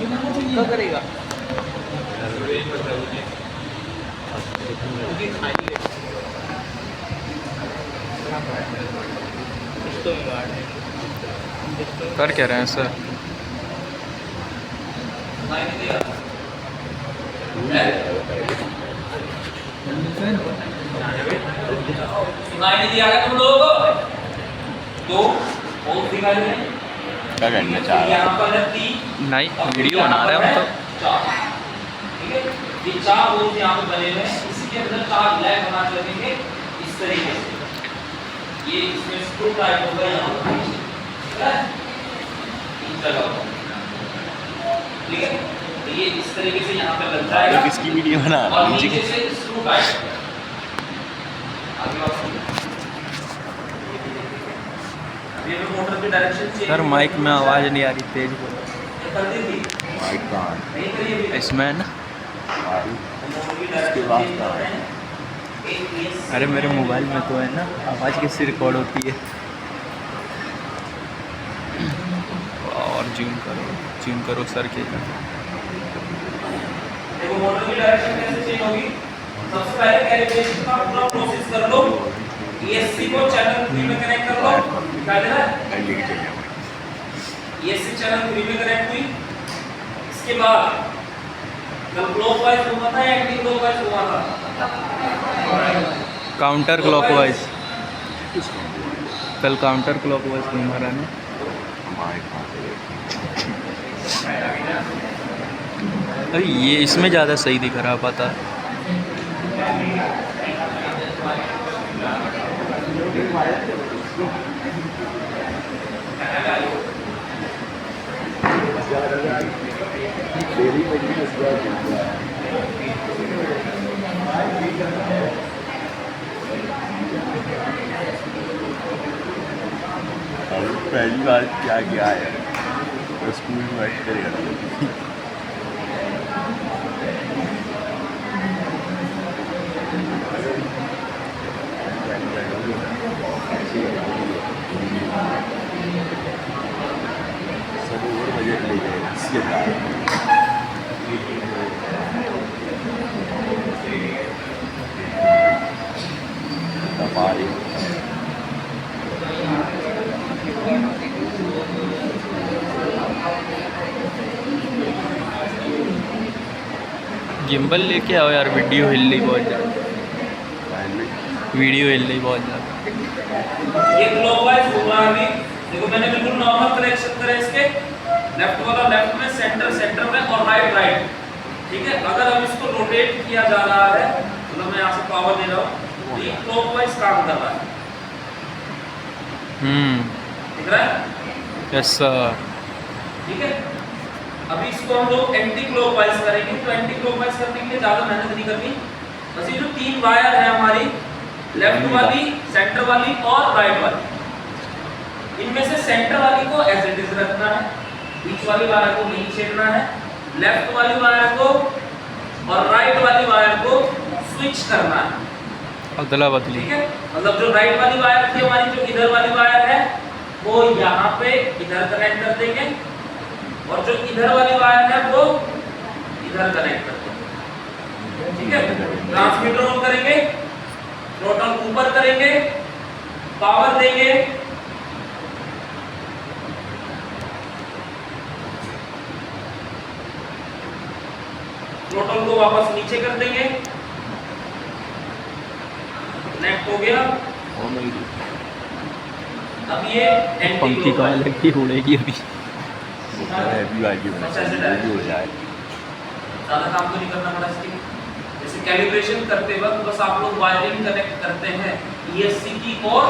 क्या करेगा? कर क्या रहे हैं सर? सुनाई नहीं दिया तुम लोगों को? तो बहुत दिखाई दे क्या करना चाह रहा यहाँ पर लगती नहीं, वीडियो बना रहे हैं हम तो। ठीक है, ये चार होल्स यहाँ पे बने हुए हैं, इसी के अंदर चार लैग बना के रखेंगे इस तरीके से। ये इसमें स्क्रू टाइप होगा यहाँ पर, ठीक है, इन जगह पर, ठीक है। तो ये इस तरीके से यहाँ पे लग जाएगा। किसकी वीडियो बना रहा और है? नीचे से स्क्रू टाइप आगे वापस। ये मोटर की डायरेक्शन चेंज सर माइक में आवाज़ नहीं आ रही, तेज बोलो। कर दी थी माइक कहाँ है? नहीं करी अभी इसमें ना, इसके बाद कहाँ है? अरे मेरे मोबाइल में तो है ना, आवाज़ कैसे रिकॉर्ड होती है। और जूम करो सर के। देखो मोटर की डायरेक्शन कैसे चेंज होगी। सबसे पहले कैलिब्रेशन का पूरा प्रोसेस कर लो। ESC को चैनल 3 में कनेक्ट कर लो। क्या दे रहा है? ESC चैनल 3 में कनेक्ट हुई। इसके बाद कल क्लॉकवाइज घुमा था या एंटी क्लॉकवाइज घुमा था? Counter clockwise. कल काउंटर क्लॉकवाइज घुमा रहा है ना। अरे ये इसमें ज़्यादा सही दिख रहा पता। पहली बार क्या गया है तो स्कूल में बैठ करेगा। सब और बजट ले जाएगा इसके बाद। हमारी गिम्बल लेके आओ यार, वीडियो हिल रही बहुत ज़्यादा। वीडियो हिल रही बहुत ज़्यादा। ये क्लॉकवाइज घुमा अभी। देखो मैंने बिल्कुल नॉर्मल कनेक्शन करे इसके। लेफ्ट वाला लेफ्ट में, सेंटर में और राइट। ठीक है, अगर अब इसको रोटेट किया जा रहा है, मतलब मैं यहाँ से पावर दे रहा हूँ, तो ये क्लॉकवाइज काम कर रहा है। दिख रहा है? Yes sir. ठीक है, अभी इसको हम लोग एंटी क्लॉकवाइज करेंगे। तो एंटी क्लॉकवाइज करने के लिए ज्यादा मेहनत नहीं करनी। बस ये जो 3 वायर है हमारी, लेफ्ट वाली, सेंटर वाली और राइट वाली, इनमें से सेंटर वाली को एज इट इज रखना है, बीच वाली वायर को नहीं छेड़ना है, लेफ्ट वाली वायर को और राइट वाली वायर को स्विच करना है। अदला बदली। ठीक है, मतलब जो राइट वाली वायर थी हमारी, जो इधर वाली वायर है, वो यहाँ पे इधर कनेक्ट कर देंगे, और जो इधर वाली वायर है वो इधर कनेक्ट कर देंगे। ठीक है, ट्रांसमीटर ऑन करेंगे, टोटल ऊपर करेंगे, पावर देंगे, टोटल को वापस नीचे कर देंगे। कनेक्ट हो गया। अब ये पंखी कहाँ लगी, उड़ेगी अभी। हो जाए ज्यादा काम तो नहीं करना पड़ा इसके लिए। जैसे कैलिब्रेशन करते वक्त बस आप लोग वायरिंग कनेक्ट करते हैं ESC की और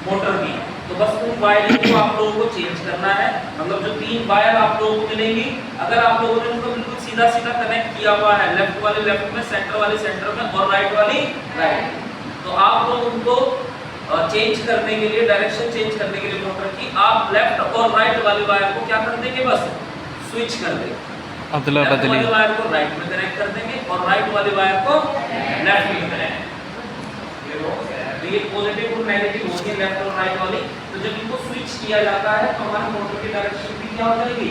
मोटर की, तो बस उन वायरिंग को आप लोगों को चेंज करना है। मतलब जो 3 वायर आप लोगों को मिलेंगी, अगर आप लोगों ने उनको बिल्कुल सीधा कनेक्ट किया हुआ है, लेफ्ट वाले लेफ्ट में, सेंटर वाले सेंटर में और राइट वाली राइट, तो आप लोग उनको चेंज करने के लिए, डायरेक्शन चेंज करने के लिए मोटर की, आप लेफ्ट और राइट वाली वायर को क्या कर देंगे, बस स्विच कर देंगे। अदला लेफ्ट बदली। वाली वायर को राइट में कनेक्ट कर देंगे और राइट वाली वायर को लेफ्ट में कनेक्ट। तो ये पॉजिटिव और नेगेटिव होती है लेफ्ट और राइट वाली। तो जब इनको स्विच किया जाता है तो हमारी मोटर की डायरेक्शन भी क्या हो जाएगी,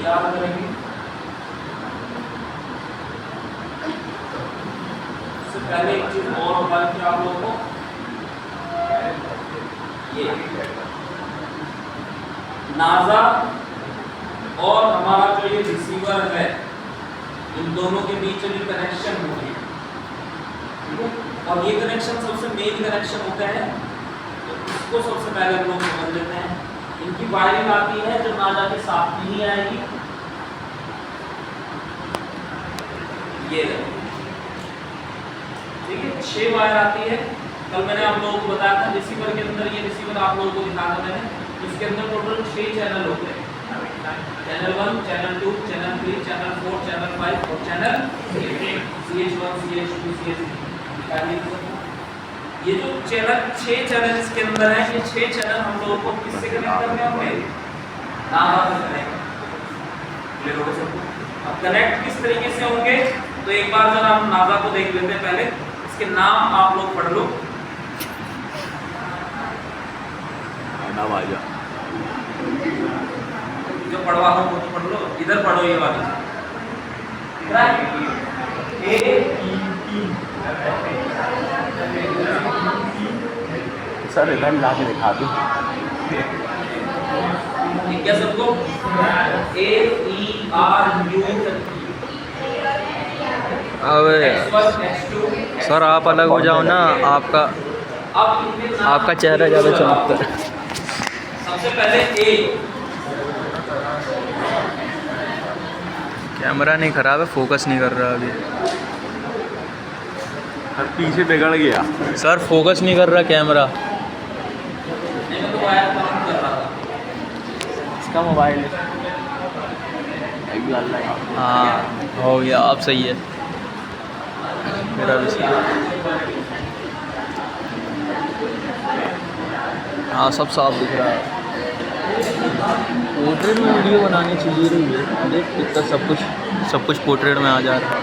याद करेंगे। सबसे पहले एक चीज और बता दूं आप लोगों को, ये नासा और हमारा जो ये रिसीवर है, इन दोनों के बीच जो कनेक्शन होते हैं, ठीक है, और ये कनेक्शन सबसे मेन कनेक्शन होता है, तो इसको सबसे पहले हम लोग समझ लेते हैं। इनकी वायरिंग आती है जो नासा के साथ नहीं आएगी, ये ठीक है, 6 वायर आती है। कल मैंने आप लोगों को बताया था रिसीवर के अंदर, ये रिसीवर आप लोगों को दिखाया था मैंने, इसके अंदर टोटल 6 चैनल होते हैं, channel 1, channel 2, channel 3, channel 4, channel 5 और चैनल CH1, CH2, CH3। ये जो चैनल 6 चैनल इसके अंदर है, ये 6 चैनल हम लोगों को किससे कनेक्ट करने होंगे? नासा से कनेक्ट। क्लियर हो गया सबको? अब कनेक्ट किस तरीके से होंगे, तो एक बार जरा हम नासा को देख लेते हैं। पहले इसके नाम आप लोग पढ़ लो। नाम आ जा, जो पढ़वा हो वो तो पढ़ लो, इधर पढ़ो ये वाली सर इधर ला के दिखा दो। क्या सबको AERU अबे सर आप अलग हो जाओ ना, आपका चेहरा ज़्यादा चमकता है। सबसे पहले A, कैमरा नहीं खराब है, फोकस नहीं कर रहा अभी। सर पीछे बिगड़ गया। सर फोकस नहीं कर रहा कैमरा। नहीं मैं तो वायर कनेक्ट कर रहा था। इसका मोबाइल है। हाँ हो गया, अब सही है, मेरा भी सही है। हाँ सब साफ दिख रहा है। पोर्ट्रेट में वीडियो बनानी चाहिए रही है, देख कितना सब कुछ पोर्ट्रेट में आ जा रहा है।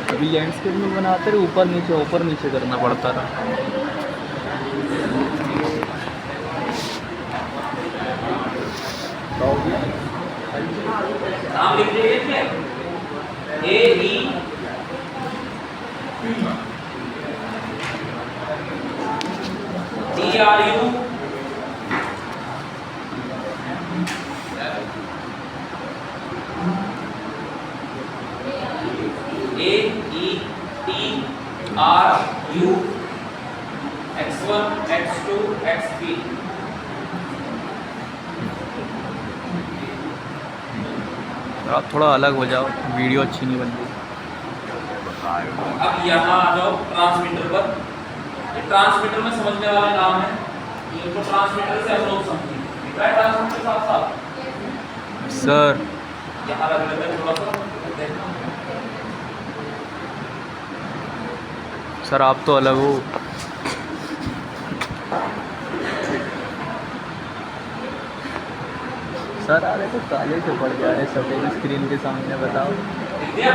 अभी लैंडस्केप में बनाते रहे, ऊपर नीचे करना पड़ता रहा। नाम लिख लीजिए, AEDRU AETRU X1 X2 X3। आप थोड़ा अलग हो जाओ, वीडियो अच्छी नहीं बन रही। अब यहाँ आ जाओ ट्रांसमीटर पर। ये ट्रांसमीटर में समझने वाले नाम है, ये तो ट्रांसमीटर से हम लोग समझेंगे। ट्रांसमीटर साथ साथ सर यहाँ रख लेते हैं थोड़ा सा, देखना सर आप तो अलग हो। सर आ रहे तो काले से पड़ जा रहे सफ़ेद स्क्रीन के सामने, बताओ। लिख दिया?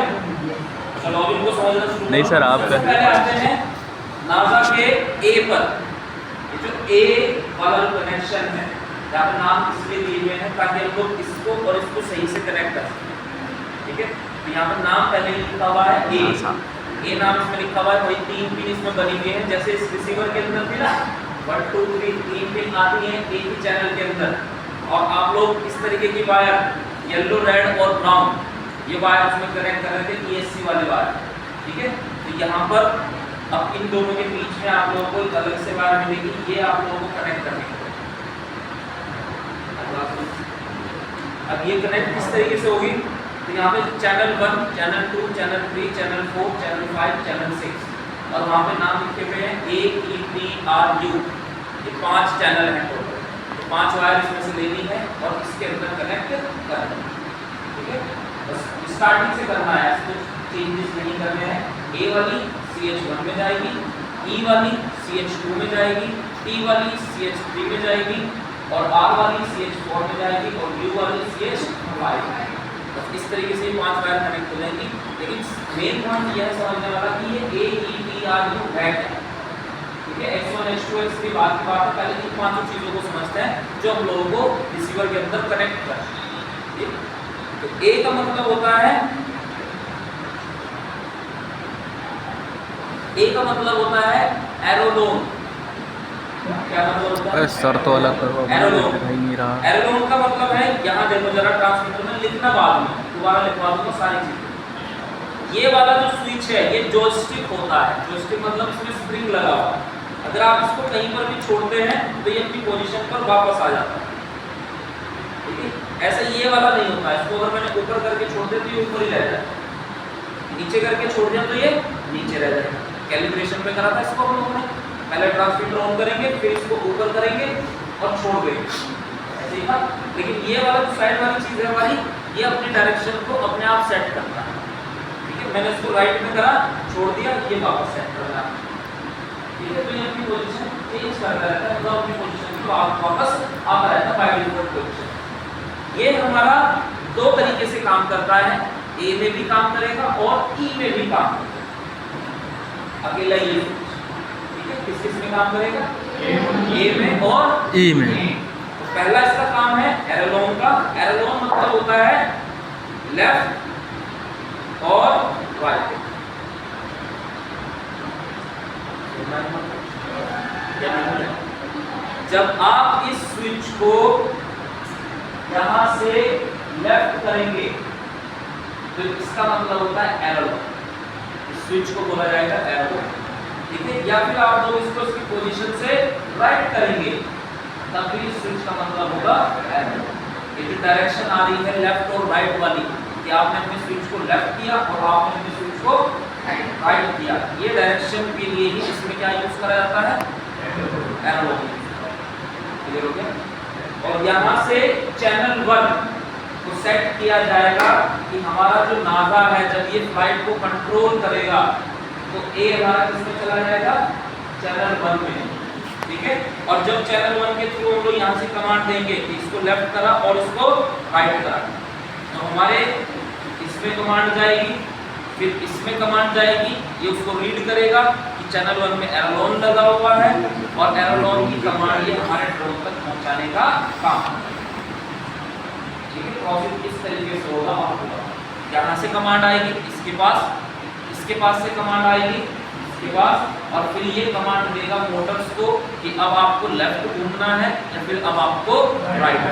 चलो अब इनको समझना शुरू नहीं करो। सर, आप सबसे कर। पहले आते हैं नासा के ए पर। ये जो ए वाला कनेक्शन है, यहाँ पे नाम इसलिए दिए हुए हैं ताकि हम लोग इसको और इसको सही से कनेक्ट कर सकें। ठीक है, तो यहाँ पर नाम पहले लिखा हुआ है ए नाम इसमें लिखा हुआ है। वही 3 पिन इसमें बनी हुई है, जैसे इस रिसीवर के अंदर थी ना 1 2 3 3 पिन आती है एक ही चैनल के अंदर। और आप लोग इस तरीके की वायर येलो रेड और ब्राउन ये वायर उसमें कनेक्ट कर रहे थे, ESC वाले वायर। ठीक है, तो यहाँ पर अब इन दोनों के बीच में आप लोगों को एक अलग से वायर मिलेगी, ये आप लोगों को कनेक्ट करनी है। अब ये कनेक्ट किस तरीके से होगी, तो यहाँ पे channel 1, channel 2, channel 3, channel 4, channel 5, channel 6 और वहाँ पे नाम लिखे हुए हैं AETRU। ये 5 चैनल हैं टोटल, 5 वायर इसमें से लेनी है और इसके अंदर कनेक्ट करना है। ठीक है, बस स्टार्टिंग से करना है, इसको चेंजेस नहीं करने हैं। A वाली CH1 में जाएगी, E वाली CH2 में जाएगी, T वाली CH3 में जाएगी और R वाली CH4 में जाएगी और U वाली CH5। बस इस तरीके से 5 वायर कनेक्ट हो जाएंगी। लेकिन मेन पॉइंट यह समझने वाला कि ये AETRU है क्या। ठीक है, X1 X2 X3 बाद की बात है, पहले इन 5 चीज़ों को समझते हैं जो हम लोगों को रिसीवर के अंदर कनेक्ट करना है। तो ए का मतलब होता है, ए का मतलब होता है एरोलोन। क्या मतलब होता है? सर तो अलग करो, एरोलोन। दिखाई नहीं रहा। एरोलोन का मतलब है, यहाँ देखो जरा ट्रांसमीटर में लिखना बाद में, दोबारा लिखवा दूंगा सारी चीजें। ये वाला जो स्विच है ये जॉयस्टिक होता है। जॉयस्टिक मतलब इसमें स्प्रिंग लगा हुआ है। अगर आप इसको कहीं पर भी छोड़ते हैं तो ये अपनी पोजीशन पर वापस आ जाता है, ठीक है। ऐसा ये वाला नहीं होता है। इसको अगर मैंने ऊपर करके छोड़ दिया तो ये ऊपर ही रह जाएगा, नीचे करके छोड़ दिया तो ये नीचे रह जाएगा। कैलिब्रेशन पे करा था इसको हम लोगों ने, पहले ट्रांसमीटर ऑन करेंगे, फिर इसको ऊपर करेंगे और छोड़ देंगे, ऐसे ही था। लेकिन ये वाला जो साइड वाली चीज है हमारी, ये अपनी डायरेक्शन को अपने आप सेट करता है, ठीक है। मैंने इसको राइट में करा, छोड़ दिया, ये वापस सेट कर रहा है, ठीक है। तो ये अपनी पोजीशन चेंज करता रहता है, मतलब अपनी पोजीशन को वापस आता रहता है बाय डिफॉल्ट पोजीशन। ये हमारा दो तरीके से काम करता है, ए में भी काम करेगा और ई में भी काम करेगा। अकेला ये, ठीक है। किस किस में काम करेगा? ए में और ई में। तो पहला इसका काम है एरोलोन का। एरोलोन मतलब होता है लेफ्ट और राइट। जब आप इस स्विच को यहां से लेफ्ट करेंगे तो इसका मतलब होता है एरोलोन। इस स्विच को बोला जाएगा एरोलोन, ठीक है। या फिर आप लोग इसको इसकी पोजीशन से राइट करेंगे तब भी इस स्विच का मतलब होगा एरोलोन। ये जो डायरेक्शन आ रही है लेफ्ट और राइट वाली, कि आपने अपने स्विच को लेफ्ट किया और आपने अपने स्विच को राइट किया, ये डायरेक्शन के लिए ही इसमें क्या यूज करा जाता है? एरोलोन। क्लियर हो गया? और यहाँ से चैनल 1 को सेट किया जाएगा कि हमारा जो नागा है जब ये फ्लाइट को कंट्रोल करेगा तो ए हमारा किसमें चला जाएगा? चैनल 1 में, ठीक है। और जब चैनल 1 के थ्रू हम लोग यहाँ से कमांड देंगे कि इसको लेफ्ट करा और इसको राइट करा, तो हमारे इसमें कमांड जाएगी, फिर इसमें कमांड जाएगी, ये उसको रीड करेगा कि चैनल 1 में एरोलोन लगा हुआ है और एरोलोन की कमांड ये हमारे ड्रोन तक पहुंचाने का काम है, ठीक है। प्रोसेस इस तरीके से होगा। यहाँ से कमांड आएगी इसके पास से कमांड आएगी इसके पास, और फिर ये कमांड देगा मोटर्स को कि अब आपको लेफ्ट घूमना है या फिर अब आपको राइट।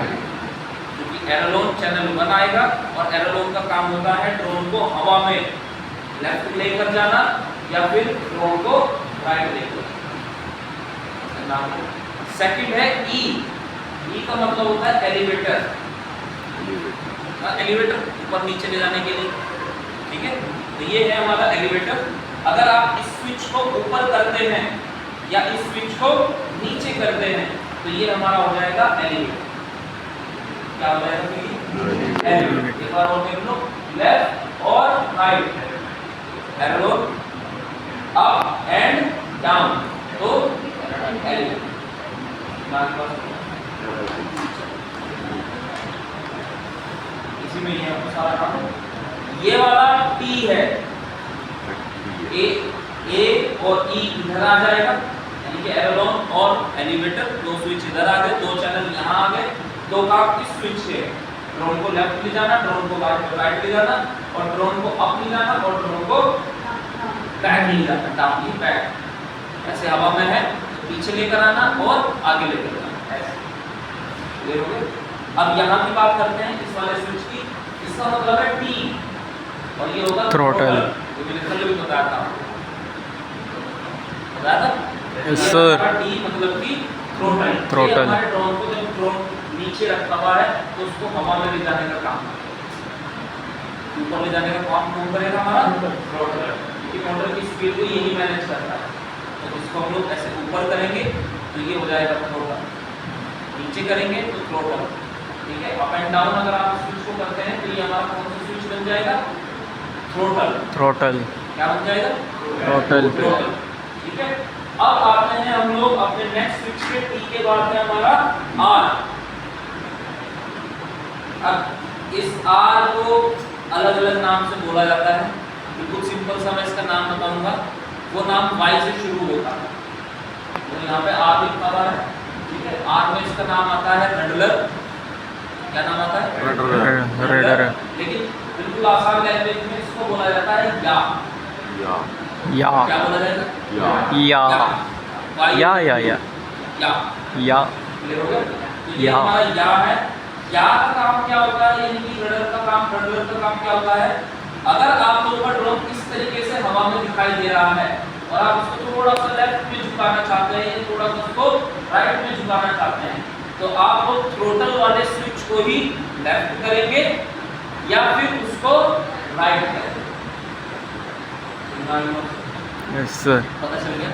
क्योंकि एरोलोन चैनल 1 आएगा और एरोलोन का काम होता है ड्रोन को हवा में लेफ्ट लेकर जाना या फिर ड्रोन को राइट लेकर जाना। सेकंड है ई। ई का मतलब होता है एलिवेटर। एलिवेटर ऊपर नीचे ले जाने के लिए, ठीक है। तो ये है हमारा एलिवेटर। अगर आप इस स्विच को ऊपर करते हैं या इस स्विच को नीचे करते हैं तो ये हमारा हो जाएगा एलिवेटर। क्या हो जाएगा? एलिवेटर। एक बार और देख लो, लेफ्ट और राइट, एरोलोन अप एंड डाउन, तो एलिवेटर। इसी में ये सारा काम। ये वाला टी है, ए और ई इधर आ जाएगा, यानी कि एरोलोन और एलिवेटर, दो स्विच इधर आ गए, दो चैनल यहाँ आ गए। दो काम किस स्विच से? ड्रोन को लेफ्ट ले जाना, ड्रोन को राइट ले जाना, और ड्रोन को अप ले जाना और ड्रोन को बैक ले जाना, डाउन ही बैक। ऐसे हवा में है पीछे लेकर आना और आगे लेकर जाना, ऐसे। क्लियर हो गया? अब यहाँ की बात करते हैं इस वाले स्विच की। इसका मतलब है टी और ये होगा थ्रोटल। जो मैंने कल भी बताया था यस सर। टी मतलब कि थ्रोटल। थ्रोटल। हमारे ड्रोन को जब ड्रोन नीचे रखा हुआ है तो उसको हवा में ले जाने का काम, ऊपर ले जाने का काम कौन करेगा? हमारा थ्रोटल। क्योंकि मोटर की स्पीड को यही मैनेज करता है। तो इसको हम लोग ऐसे ऊपर करेंगे तो ये हो जाएगा थ्रोटल, नीचे करेंगे तो थ्रोटल, ठीक है। अप एंड डाउन अगर आप स्विच को करते हैं तो ये हमारा कौन सा स्विच बन जाएगा? थ्रोटल। थ्रोटल। क्या बन जाएगा? थ्रोटल। ठीक है। अब आते हैं हम लोग अपने नेक्स्ट स्विच पे। टी के बाद है हमारा आर। अब इस आर को अलग अलग नाम से बोला जाता है। बिल्कुल सिंपल सा मैं इसका नाम बताऊंगा। वो नाम वाई से शुरू होता है, तो यहाँ पे आर लिखा हुआ है, ठीक है। आर में इसका नाम आता है रडलर, क्या नाम आता है? रेडर। लेकिन बिल्कुल आसान लैंग्वेज में इसको बोला जाता है या। या क्या बोला जाएगा? या या या या या। या क्लियर हो गया? तो ये या। हमारा या है। या का काम क्या होता है, यानी कि रडर का काम क्या होता है? अगर आप लोगों का ड्रोन इस तरीके से हवा में दिखाई दे रहा है और आप उसको थोड़ा सा लेफ्ट में झुकाना चाहते हैं या थोड़ा सा उसको राइट में झुकाना चाहते हैं, तो आप लोग थ्रोटल वाले स्विच को ही लेफ्ट करेंगे या फिर उसको राइट करेंगे। Yes sir. पता चल गया?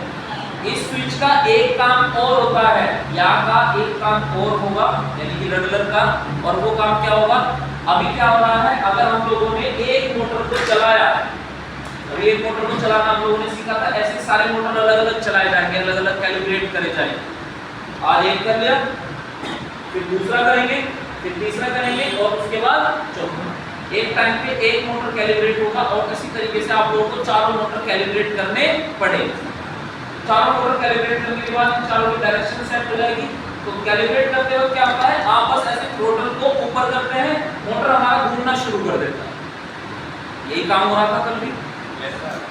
इस स्विच का एक काम और होता है, या का एक काम और होगा, यानी कि रडलर का, और वो काम क्या होगा? अभी क्या हो रहा है, अगर हम लोगों ने एक मोटर को चलाया, अभी एक मोटर को चलाना हम लोगों ने सीखा था, ऐसे सारे मोटर अलग अलग चलाए जाएंगे, अलग अलग कैलिब्रेट करे जाएंगे। आज एक कर लिया, फिर दूसरा करेंगे, फिर तीसरा करेंगे और उसके बाद चौथा। एक टाइम पे एक मोटर कैलिब्रेट होगा और इसी तरीके से आप लोगों को चारों मोटर कैलिब्रेट करने पड़ेंगे। चारों मोटर कैलिब्रेट करने के बाद चारों की डायरेक्शन सेट हो जाएगी। तो कैलिब्रेट करते वक्त क्या होता है, आप बस ऐसे थ्रोटल को ऊपर करते हैं, मोटर हमारा घूमना शुरू कर देता है। यही काम हो रहा था कल भी,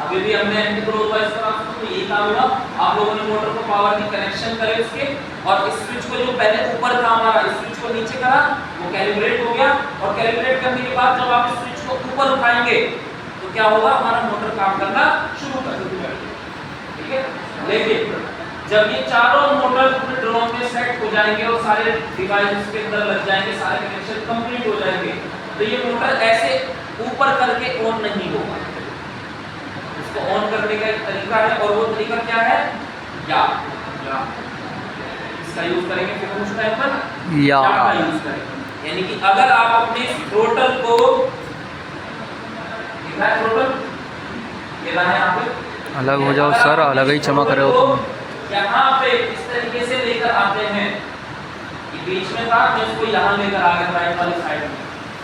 अभी भी हमने एंटीक्लॉकवाइज करा, तो यही काम हुआ। आप लोगों ने मोटर को पावर की कनेक्शन करे उसके, और इस स्विच को जो पहले ऊपर था हमारा, इस स्विच को नीचे करा, वो कैलिब्रेट हो गया। और कैलिब्रेट करने के बाद जब आप इस स्विच को ऊपर उठाएंगे तो क्या होगा, हमारा मोटर काम करना शुरू कर देगा। ठीक है, लेकिन जब ये चारों मोटर पूरे ड्रोन में सेट हो जाएंगे और सारे डिवाइस के अंदर लग जाएंगे, सारे कनेक्शन कंप्लीट हो जाएंगे, तो ये मोटर ऐसे ऊपर करके ऑन नहीं होगा। इसको ऑन करने का एक तरीका है, और वो तरीका क्या है? या। इसका यूज करेंगे फिर हम उस टाइम पर या का यूज करेंगे। यानी कि अगर आप अपने थ्रोटल को, दिख रहा है थ्रोटल, ये रहा है यहाँ पे, अलग हो जाओ सर, अलग ही चमक रहे हो तुम। यहाँ पे इस तरीके से लेकर आते हैं, ये बीच में था, मैं इसको यहाँ लेकर आ गया राइट वाली साइड में,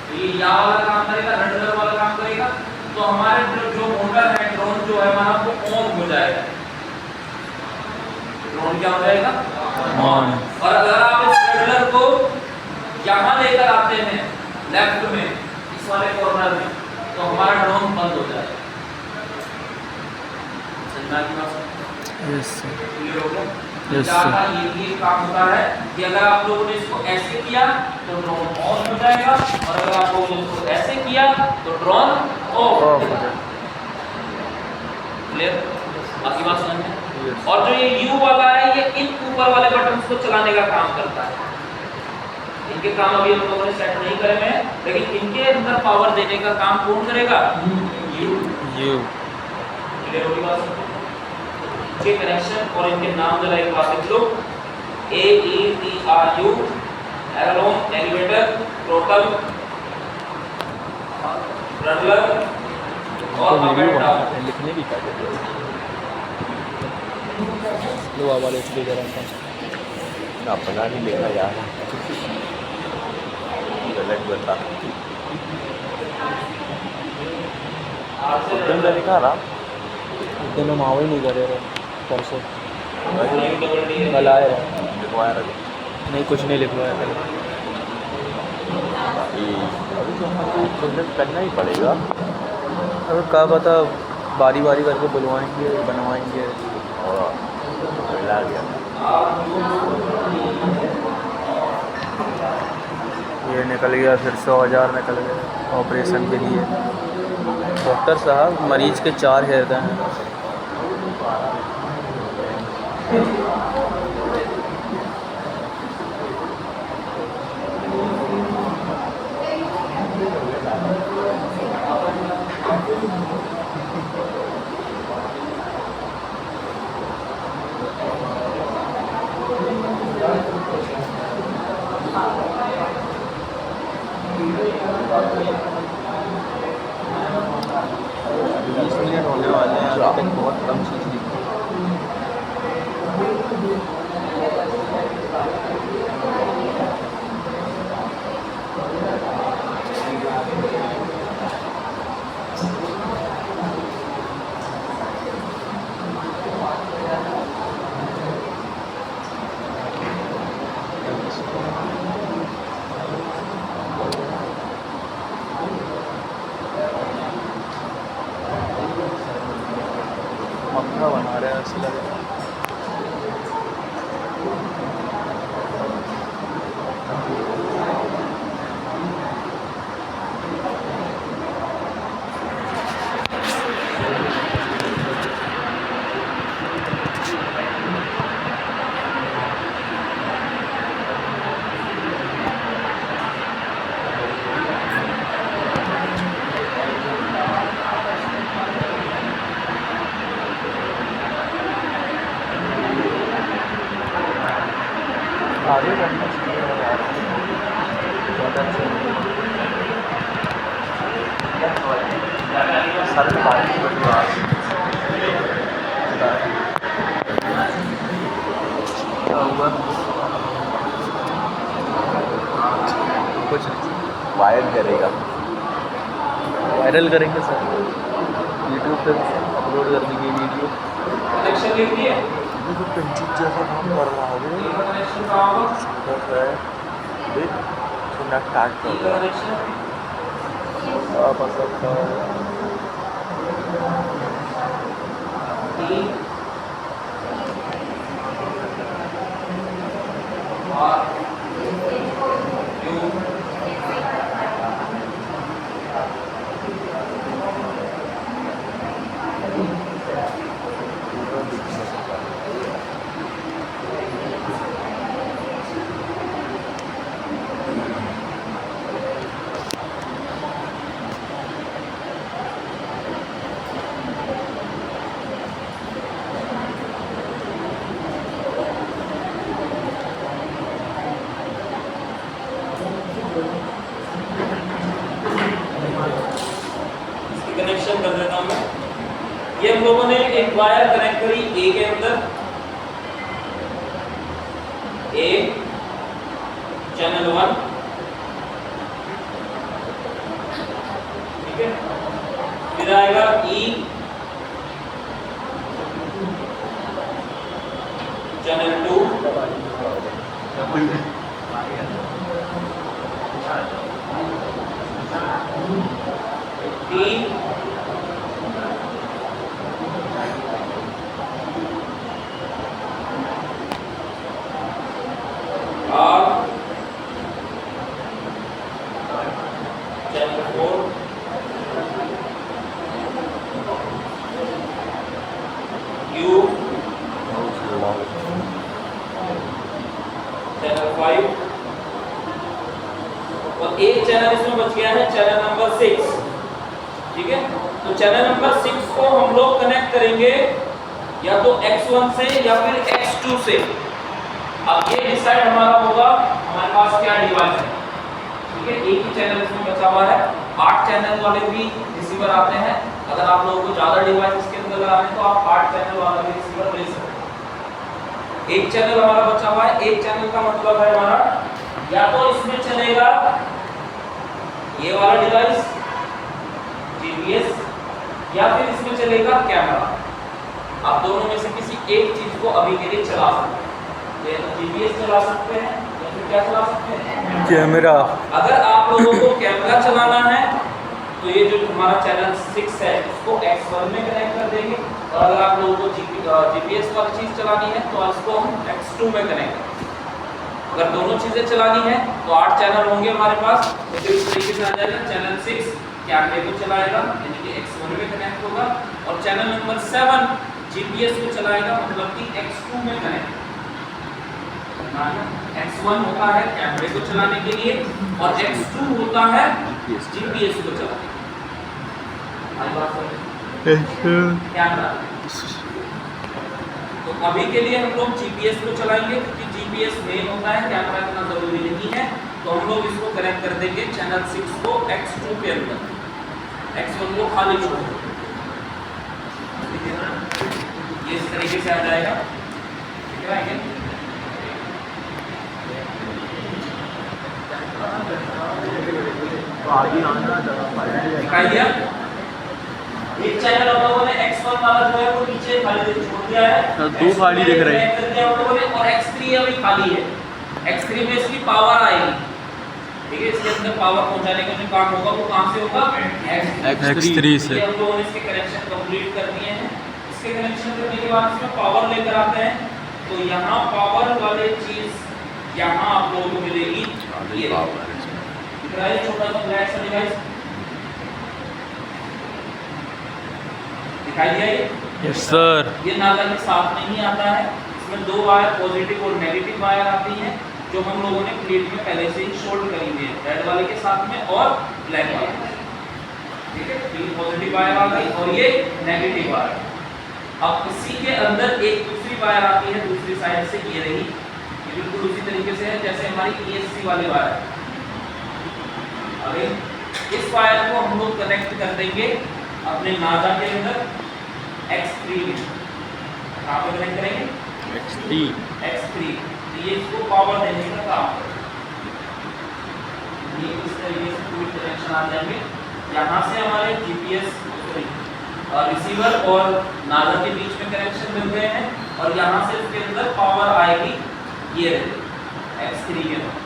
तो ये या वाला काम करेगा, रडर वाला काम करेगा। तो हमारे जो मोटर है, ड्रोन जो है हमारा, वो ऑन हो जाएगा। ड्रोन क्या हो जाएगा? ऑन। और अगर आप इस रडर को यहाँ लेकर आते हैं लेफ्ट में, इस वाले कॉर्नर में, तो हमारा ड्रोन बंद हो जाएगा। समझना की बात? यस क्लियर हो गया? यस क्या था, ये काम होता है कि अगर आप लोगों ने इसको ऐसे किया तो ड्रोन ऑन हो जाएगा, और अगर आप लोगों ने इसको ऐसे किया तो ड्रोन ऑफ हो जाएगा। क्लियर? बाकी बात समझ में? और जो ये यू वाला है, ये इन ऊपर वाले बटन को चलाने का काम करता है। इनके काम अभी हम लोगों ने सेट नहीं करे हैं, लेकिन इनके अंदर पावर देने का काम कौन करेगा? यू। क्लियर होगी बात? के कनेक्शन और इनके नाम जरा एक बार लिख लो, AETRU, एरोन, एलिवेटर, थ्रोटल, रडलर और अप एंड डाउन। लिखने की क्या जरूरत है? लो वाले इसलिए जरा सा अपना नहीं लिखा यार, गलत बता। उद्यम का लिखा रहा, उद्यम में मावा ही नहीं करे रहे परसों, डबल कल आए रहे, लिखवाया रहा। नहीं कुछ नहीं लिखवाया कल। अभी तो हमको प्रोजेक्ट करना ही पड़ेगा। अब क्या पता, बारी बारी करके बुलवाएंगे, बनवाएंगे। और मिला गया ये निकल गया, फिर 100,000 निकल गया ऑपरेशन के लिए। डॉक्टर साहब, मरीज के 4 हृदय हैं। ऐसे लग रहा है। आगे करना चाहिए यार, ज़्यादा अच्छा सर क्या हुआ कुछ वायर करेगा। वायरल करेंगे सर, यूट्यूब पे अपलोड कर देंगे वीडियो। कनेक्शन लिख दिए, ये तो पेंसिल जैसा काम कर रहा है। कनेक्शन कहाँ होगा? बस है देख, सुना काट कर रहा है। कनेक्शन आप सकता है 3 और क्यू कनेक्शन कर देता हूं मैं। ये हम लोगों ने एक वायर कनेक्ट करी ए के अंदर, ए चैनल 1, ठीक है। फिर आएगा E channel 2, T R channel 4, Q channel 5 और एक चैनल इसमें बच गया है, चैनल नंबर 6, ठीक है। तो चैनल नंबर 6 को हम लोग कनेक्ट करेंगे या तो X1 से या फिर X2 से। अब ये डिसाइड हमारा होगा हमारे पास क्या डिवाइस है, ठीक है। एक ही चैनल इसमें बचा हुआ है, 8 चैनल वाले भी रिसीवर आते हैं। अगर आप लोगों को ज्यादा डिवाइस इसके अंदर लगाने तो आप 8 चैनल वाला भी रिसीवर ले सकते हैं। एक चैनल हमारा बचा हुआ है, एक चैनल का मतलब है हमारा या तो इसमें चलेगा ये वाला डिवाइस जीपीएस या फिर इसमें चलेगा कैमरा। आप दोनों में से किसी एक चीज को अभी के लिए चला सकते हैं, या तो जीपीएस चला सकते हैं या फिर क्या चला सकते हैं, कैमरा। अगर आप लोगों को कैमरा चलाना है तो ये जो हमारा चैनल 6 है इसको X1 में कनेक्ट कर देंगे, और अगर आप लोगों को जीपीएस वाली चीज चलानी है तो इसको हम X2 में कनेक्ट करेंगे। अगर दोनों चीजें चलानी है तो 8 चैनल होंगे हमारे पास, तो फिर इस तरीके से आ जाएगा। चैनल 6 कैमरे को चलाएगा यानी कि X1 में कनेक्ट होगा, और चैनल नंबर 7 जीपीएस को चलाएगा मतलब कि X2 में कनेक्ट। X1 होता है कैमरे को चलाने के लिए और X2 होता है जीपीएस को चलाने के लिए। कैमरा तो अभी के लिए हम लोग जीपीएस को चलाएंगे क्योंकि जीपीएस मेन होता है, कैमरा इतना जरूरी नहीं है। तो हम लोग इसको कनेक्ट कर देंगे चैनल 6 को X2 के अंदर, X1 को खाली छोड़ देंगे। ये इस तरीके से आ जाएगा, ठीक है। दिखाई दिया। एक चैनल हम लोगों ने X1 वाला जो है वो नीचे खाली छोड़ दिया है, दो खाली दिख रहे हैं और X3 अभी खाली है। X3 में इसकी पावर आएगी, ठीक है। इसके अंदर पावर पहुंचाने का जो काम होगा वो कहां से होगा, X3 से। हम लोगों ने इसके कनेक्शन कंप्लीट कर दिए हैं। इसके कनेक्शन करने के बाद इसमें पावर लेकर आते हैं, तो यहाँ पावर वाले चीज यहाँ आप लोगों को मिलेगी ये पावर दिख रहा है छोटा सा ब्लैक सा डिवाइस दिखाई दिया ये? Yes sir. ये नागा के साथ नहीं आता है, इसमें दो वायर पॉजिटिव और नेगेटिव वायर आती हैं जो हम लोगों ने प्लेट में पहले से ही शोल्ड करी हुई है, रेड वाले के साथ में और ब्लैक वाले के साथ। ठीक है, ये पॉजिटिव वायर आ गई और ये नेगेटिव वायर। अब इसी के अंदर एक दूसरी वायर आती है दूसरी साइड से, ये रही, ये बिल्कुल उसी तरीके से है जैसे हमारी ESC वाली वायर। अभी इस वायर को हम लोग कनेक्ट कर देंगे अपने नागा के अंदर X3 में। कहाँ पे कनेक्ट करेंगे? X3। तो ये इसको पावर देने का काम करेगा। ये इस तरीके से पूरी कनेक्शन आ जाएंगे। यहाँ से हमारे GPS रिसीवर और नागा के बीच में कनेक्शन मिल गए हैं और यहाँ से उसके अंदर पावर आएगी ये X3 के अंदर।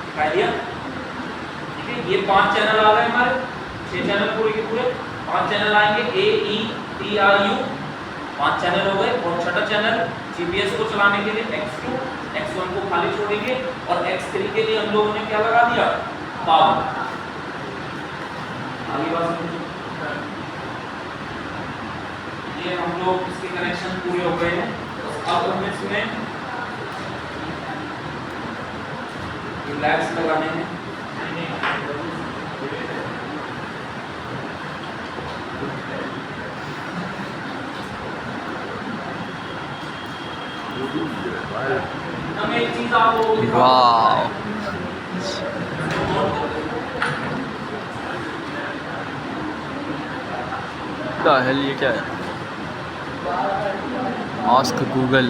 दिखाई दिया? ठीक है, ये 5 चैनल आ गए हमारे, 6 चैनल पूरे के पूरे 5 चैनल आएंगे AETRU 5 चैनल हो गए। और छठा चैनल GPS को चलाने के लिए X2, X1 को खाली छोड़ेंगे और X3 के लिए हम लोगों ने क्या लगा दिया? पावर। आगे बात ये हम लोग इसके कनेक्शन पूरे हो गए हैं। अब हम इसमें लैब्स लगाने हैं। हम एक चीज आपको वाह, क्या है ये, क्या है? Ask Google.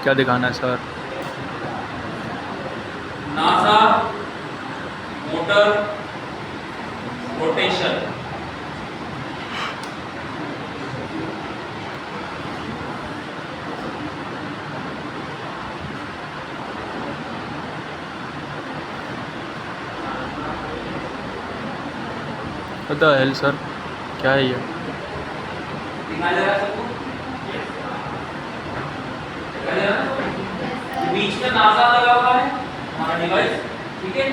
क्या दिखाना है सर? NASA motor rotation. पता है सर, क्या है ये? दिखाई दे रहा है सबको? दिखाई दे रहा है? बीच में नासा लगा हुआ है हमारा डिवाइस। ठीक है,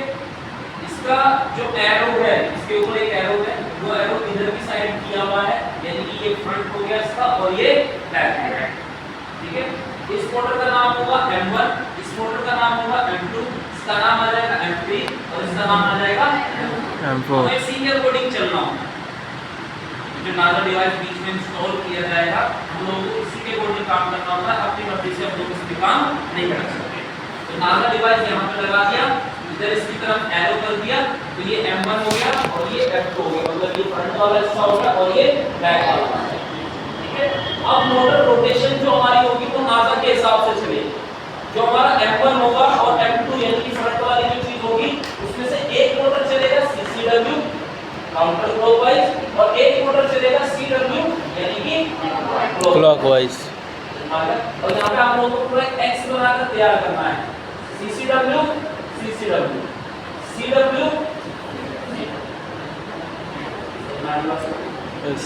इसका जो एरो है, इसके ऊपर एक एरो है, वो एरो इधर की साइड किया हुआ है, यानी कि ये फ्रंट हो गया इसका और ये बैक हो गया। ठीक है, इस मोटर का नाम होगा M1, इस मोटर का नाम होगा M2, इसका नाम आ जाएगा M3 और इसका नाम आ जाएगा M4। हमें सीरियल कोडिंग चलना होगा। जो नासा डिवाइस बीच में इंस्टॉल किया जाएगा, हम लोगों को इसी के अकॉर्डिंग काम करना होता है, अपनी मर्जी से हम लोग इस पे काम नहीं कर सकते। तो नासा डिवाइस यहाँ पे लगा दिया, इधर इसकी तरफ एरो कर दिया, तो ये M1 हो गया और ये M2 हो गया, मतलब ये फ्रंट वाला हिस्सा हो गया और ये बैक वाला। ठीक है, अब मोटर रोटेशन जो हमारी होगी वो नासा के हिसाब से चलेगी। जो हमारा M1 होगा और M2 यानी कि फ्रंट वाली जो चीज होगी, उसमें से एक मोटर चलेगा CCW काउंटर क्लॉकवाइज और एक मोटर चलेगा CW यानी कि क्लॉकवाइज। और यहाँ पे आप लोगों को पूरा X बनाकर तैयार करना है। CCW CCW CW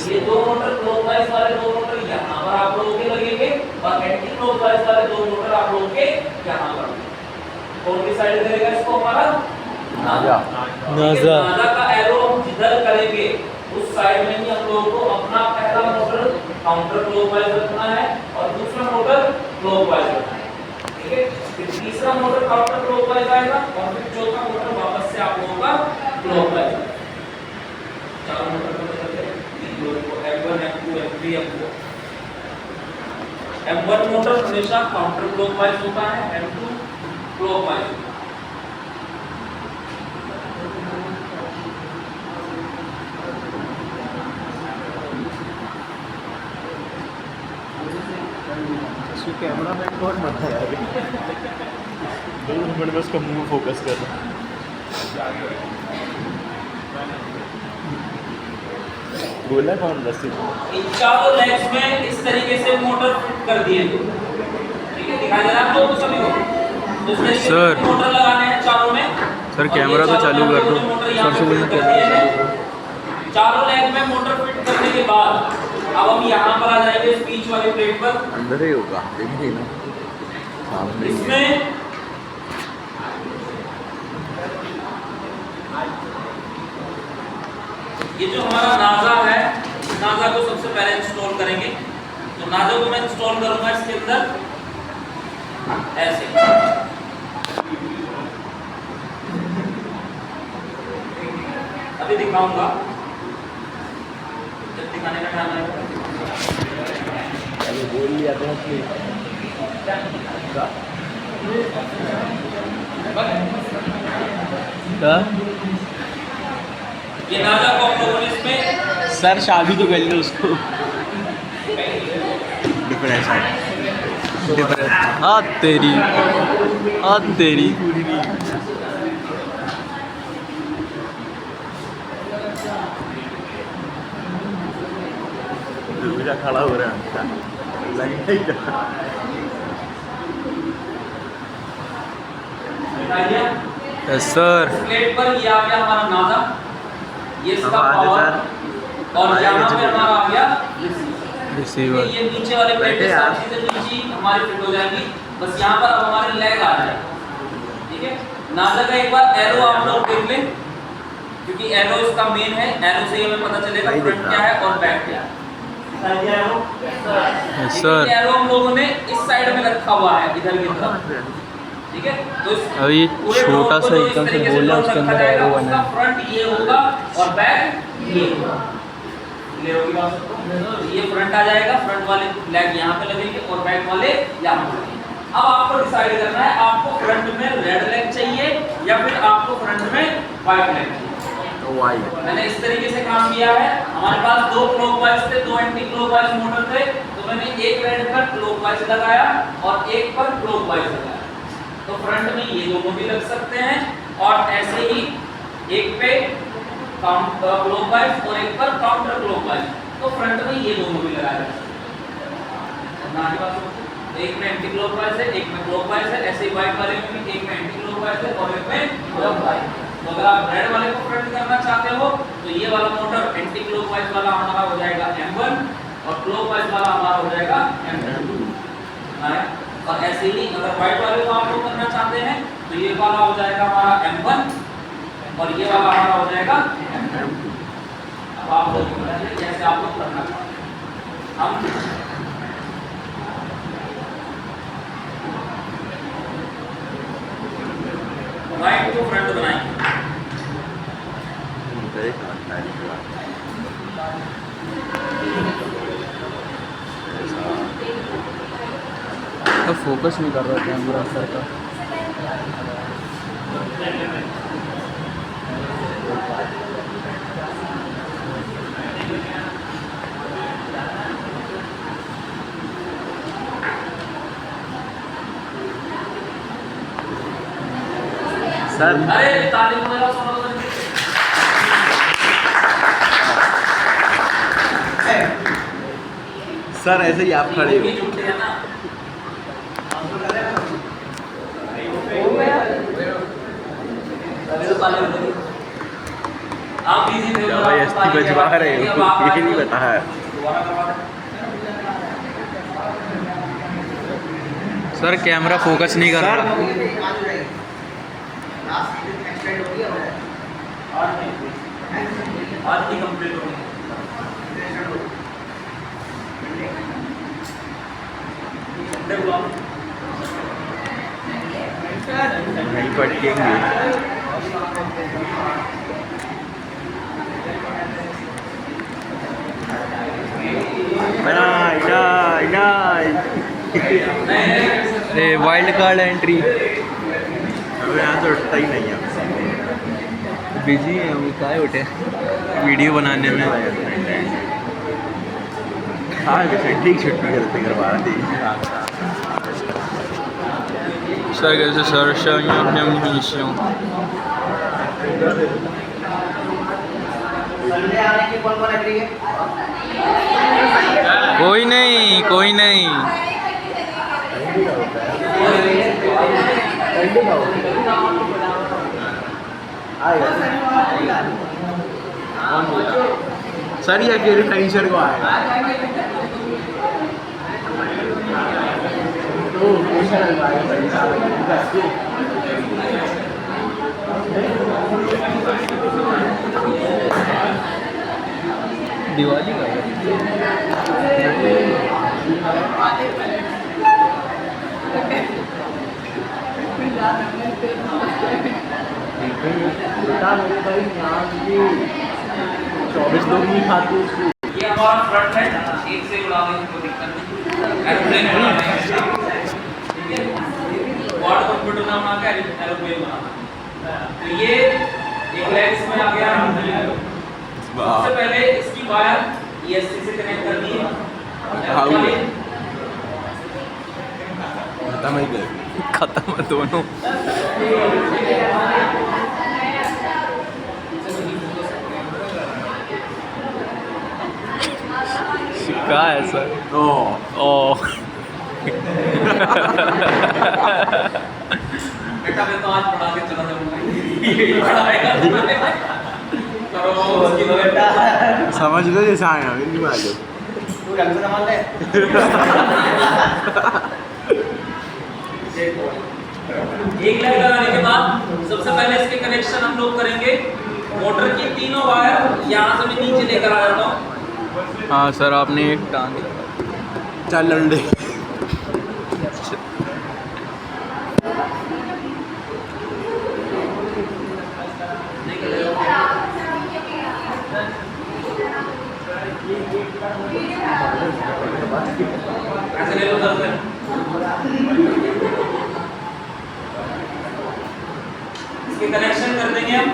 ये दो मोटर क्लॉकवाइज वाले दो मोटर यहाँ पर आप लोगों के लगेंगे और एंटी क्लॉकवाइज वाले दो मोटर आप लोगों के यहाँ पर। कौन की साइड करेगा इसको? हमारा नासा। नासा का एरो हम जिधर करेंगे उस साइड में ही हम लोगों को अपना पहला मोटर काउंटर क्लॉकवाइज रखना है और दूसरा मोटर क्लॉकवाइज रखना है। ठीक है, फिर तीसरा मोटर काउंटर क्लॉकवाइज आएगा और फिर चौथा मोटर वापस से आप लोगों का क्लॉकवाइज। चार मोटर को चलते हैं M1 M2 M3 M4। M1 motor हमेशा काउंटर क्लॉकवाइज होता है, M2 क्लॉकवाइज। कैमरा मैन कौन बना है? 2 मिनट में उसका मुंह फोकस कर रहा बोला कौन रस्सी? इन चारों लेग्स में इस तरीके से मोटर फिट कर दिए। ठीक है, दिखाई दे रहा है आप लोगों को सभी को? तो इस तरीके से मोटर लगाने हैं चारों में। सर कैमरा तो चालू कर दो। सर से बोलना कैमरा चालू करो। चारों लेग में मोटर फिट करने के बाद अब हम यहाँ पर आ जाएंगे स्पीच वाले प्लेट पर। अंदर ही होगा, देखिए ना सामने ही है। इसमें ये जो हमारा नाजा है, नाजा को सबसे पहले इंस्टॉल करेंगे। तो नाजा को मैं इंस्टॉल करूंगा इसके अंदर ऐसे। अभी दिखाऊंगा, जब दिखाने का टाइम आएगा। अभी बोल लिया था कि क्या ये नाजा को हम लोगों ने इसमें सर शादी तो कर लो उसको। डिफरेंस हाथ तेरी, हाथ तेरी। मेरा खड़ा हो रहा है लगता ही था। दिखाइए यस सर। प्लेट पर ये आ गया हमारा नाजा, ये इसका अब आगे पावर, सर। और आगे यहाँ पे चलिए। हमारा आ गया रिसीवर। ये नीचे वाले प्लेट बैठे पे यार। सारी चीजें नीचे हमारी फिट हो जाएंगी। बस यहाँ पर अब हमारे लेग आ जाए। ठीक है, नाजा का एक बार एरो आप लोग देख लें, क्योंकि एरो इसका मेन है। एरो से हमें पता चलेगा नहीं फ्रंट दिख क्या रहा। है और बैक क्या है। Yes sir sir. एरो हम लोगों ने इस साइड में रखा हुआ है, इधर की तरफ। ठीक है, तो इस अभी पूरे छोटा ड्रॉप को सा जो इस एकदम से तरीके बोल रहा है, ड्रॉप उसके रखा अंदर जाएगा, एरो उसका बना है। फ्रंट ये होगा और बैक ये होगा। क्लियर होगी बात सबको? ये फ्रंट आ जाएगा, फ्रंट वाले लेग यहाँ पे लगेंगे और बैक वाले यहाँ पे लगेंगे। अब आपको डिसाइड करना है आपको फ्रंट में रेड लेग चाहिए या फिर आपको फ्रंट में व्हाइट लेग चाहिए। मैंने इस तरीके से काम किया है। हमारे पास दो क्लॉकवाइज थे, दो एंटी क्लॉकवाइज मोटर थे, तो मैंने एक रेड पर क्लॉकवाइज लगाया और एक पर क्लॉकवाइज लगाया। तो फ्रंट में ये दोनों भी लग सकते हैं और ऐसे ही एक पे काउंटर क्लॉकवाइज और एक पर काउंटर क्लॉकवाइज, तो फ्रंट में ये दोनों भी लगाया जा सकता है। एक में एंटी क्लॉकवाइज है, एक में क्लॉकवाइज है। ऐसे ही व्हाइट वाले में भी एक में एंटी क्लॉकवाइज है और एक में क्लॉकवाइज। तो अगर आप रेड वाले को फ्रंट करना चाहते हो तो ये वाला मोटर एंटी क्लॉकवाइज वाला हमारा हो जाएगा M1 और क्लॉकवाइज वाला हमारा हो जाएगा M2। और ऐसे ही अगर व्हाइट वाले को आप लोग करना चाहते हैं तो ये वाला हो जाएगा हमारा M1 और ये वाला हमारा हो जाएगा M2। अब आप लोग बताइए कैसे आप लोग करना चाहते हैं। हम राइट को फ्रंट बनाएंगे। तो फोकस नहीं कर रहा कैमरा सर का। सर अरे ताली बजाओ सब लोग। सर ऐसे ही आप खड़े हो। जुटते हैं ना। आप इजी थे। जबरदस्ती बजवा रहे हो, ये नहीं पता है। दोबारा करवा दें। सर कैमरा फोकस नहीं कर रहा। आज की कंप्लीट हो गई। देखो आप नहीं पटकेंगे। A wild card entry. अब यहाँ तो उठता ही नहीं है। बिजी है वो, काय उठे वीडियो बनाने में। हाँ जैसे ठीक छुट्टी करते करवा दी। सर कैसे सर कोई नहीं, कोई नहीं। सर ये अकेले टेंशन को आएगा तो दिवाली का बेटा मेरे भाई यहाँ की 24 लोग नहीं खाते उसको ये हमारा फ्रंट है, एक से उड़ा देंगे कोई दिक्कत नहीं। एरोप्लेन बनाना है, ठीक है। क्वाड कंप्यूटर नाम आ गया, एरोप्लेन बनाना। तो ये एक लेग इसमें आ गया। सबसे पहले इसकी वायर ESC से कनेक्ट करनी है। खत्म है दोनों। क्या है सर? ओ बेटा मैं तो आज पढ़ा के चला जाऊंगा। करो उसकी बेटा समझ लो जैसे आए हैं नहीं मार लो तू ढंग से संभाल ले। एक लाइन लगाने के बाद सबसे पहले इसके कनेक्शन हम लोग करेंगे। मोटर की तीनों वायर यहाँ से मैं नीचे लेकर आ जाता हूँ। हाँ सर, आपने एक टांग चल लंडे ऐसे ले लो उधर से। इसके कनेक्शन कर देंगे हम।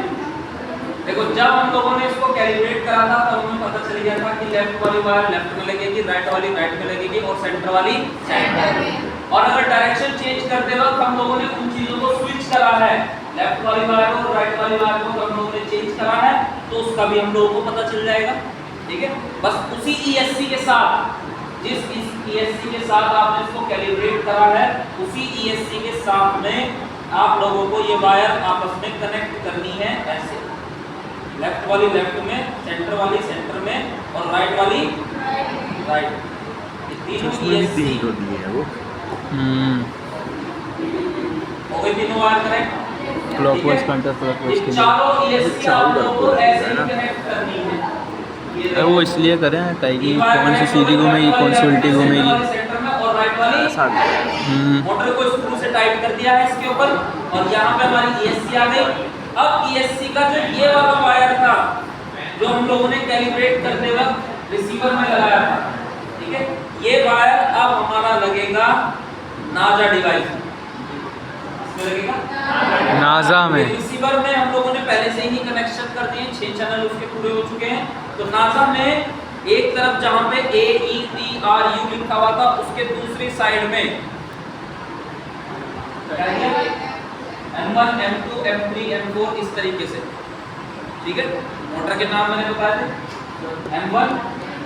देखो जब हम लोगों ने इसको कैलिब्रेट करा था तब हमें पता चल गया था कि लेफ्ट वाली वायर लेफ्ट में लगेगी, राइट वाली राइट में लगेगी और सेंटर वाली सेंटर में। और अगर डायरेक्शन चेंज करते वक्त हम लोगों ने उन चीजों को स्विच करा है, लेफ्ट वाली वायर और राइट वाली वायर को हम लोगों ने चेंज करा है, तो उसका भी हम लोगों को पता चल जाएगा। ठीक है, बस उसी ESC के साथ, जिस इस ESC के साथ आपने इसको कैलिब्रेट करा है, उसी ESC के साथ में आप लोगों को ये वायर आपस में कनेक्ट करनी है। ऐसे लेफ्ट वाली लेफ्ट में, सेंटर वाली सेंटर में और राइट वाली राइट। ये तीनों ESC दिए है वो हो गई, तीनों wire connect. Clockwise counter clockwise ये के चारों ESC आप लोगों को ऐसे ही कनेक्ट करनी है। लिए वो इसलिए करें ताकि कौन सी सीधी घूमेगी कौन सी उल्टी घूमेगी। सेंटर में और राइट वाली मोटर को स्क्रू से टाइट कर दिया है इसके ऊपर और यहाँ पे हमारी ESC आ गई। अब ESC का जो ये वाला वायर था जो हम लोगों ने कैलिब्रेट करते वक्त रिसीवर में लगाया था, ठीक है, ये वायर अब हमारा लगेगा नाजा डिवाइस में लगेगा नाजा में। रिसीवर में हम लोगों ने पहले से ही कनेक्शन कर दिए, 6 चैनल उसके पूरे हो चुके हैं। तो नाजा में एक तरफ जहां पे AETRU लिखा हुआ था उसके दूसरी साइड में M1 M2 M3 M4 इस तरीके से, ठीक है, मोटर के नाम मैंने बताए थे M1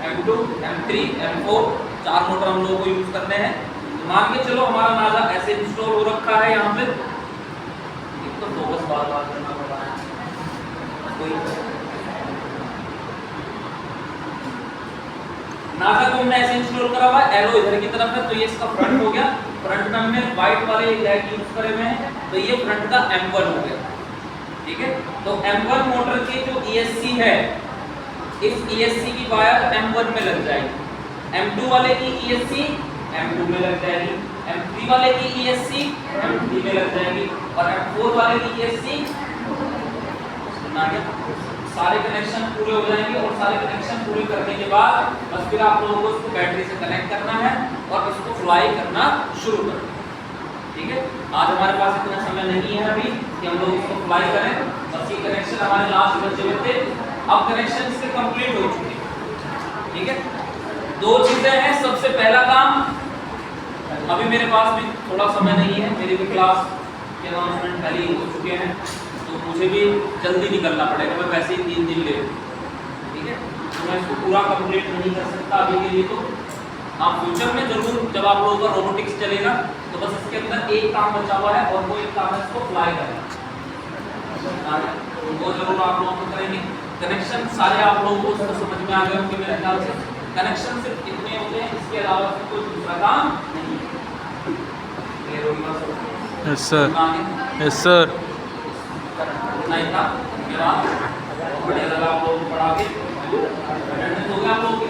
M2 M3 M4, 4 motor हम लोगों को यूज करने हैं। तो मान के चलो हमारा नाजा ऐसे इंस्टॉल हो रखा है यहाँ पे, एक तो फोकस बार बार करना पड़ रहा है कोई नाजा को हमने ऐसे इंस्टॉल करा हुआ है, एरो इधर की तरफ है तो ये इसका फ्रंट हो गया। फ्रंट में हमने व्हाइट वाले लैग यूज करे हुए हैं तो ये फ्रंट का M1 हो गया, ठीक है। तो M1 मोटर की जो ESC है, इस ESC की वायर M1 में लग जाएगी, M2 वाले की ESC M2 में लग जाएगी, M3 वाले की ESC M3 में लग जाएगी और M4 वाले की ESC सारे कनेक्शन पूरे हो जाएंगे। और सारे कनेक्शन पूरे करने के बाद बस फिर आप लोगों को इसको बैटरी से कनेक्ट करना है और इसको फ्लाई करना शुरू करना है, ठीक है। आज हमारे पास इतना समय नहीं है अभी कि हम लोग इसको फ्लाई करें, बस ये कनेक्शन हमारे लास्ट बचे हुए थे, अब कनेक्शन इसके कंप्लीट हो चुके हैं, ठीक है। 2 चीजें हैं। सबसे पहला काम, अभी मेरे पास भी थोड़ा समय नहीं है, मेरी भी क्लास के अनाउंसमेंट पहले ही हो चुके हैं तो मुझे भी जल्दी निकलना पड़ेगा, मैं वैसे ही 3 दिन ले लूँ, ठीक है। तो मैं इसको पूरा कंप्लीट नहीं कर सकता अभी के लिए। तो आप फ्यूचर में जरूर जब आप लोगों का रोबोटिक्स चलेगा तो बस इसके अंदर एक काम बचा हुआ है और वो एक काम है इसको फ्लाई करना। तो वो जरूर आप लोगों को करेंगे। कनेक्शन सारे आप लोगों को उसको समझ में आ गए होंगे मेरे ख्याल से। कनेक्शन सिर्फ इतने होते हैं, इसके अलावा फिर कोई दूसरा काम नहीं है। क्लियर हो गया सब? Yes sir, yes sir. नहीं था मेरा बढ़िया लगा आप लोगों को पढ़ा के। अटेंडेंस हो गया आप लोगों की?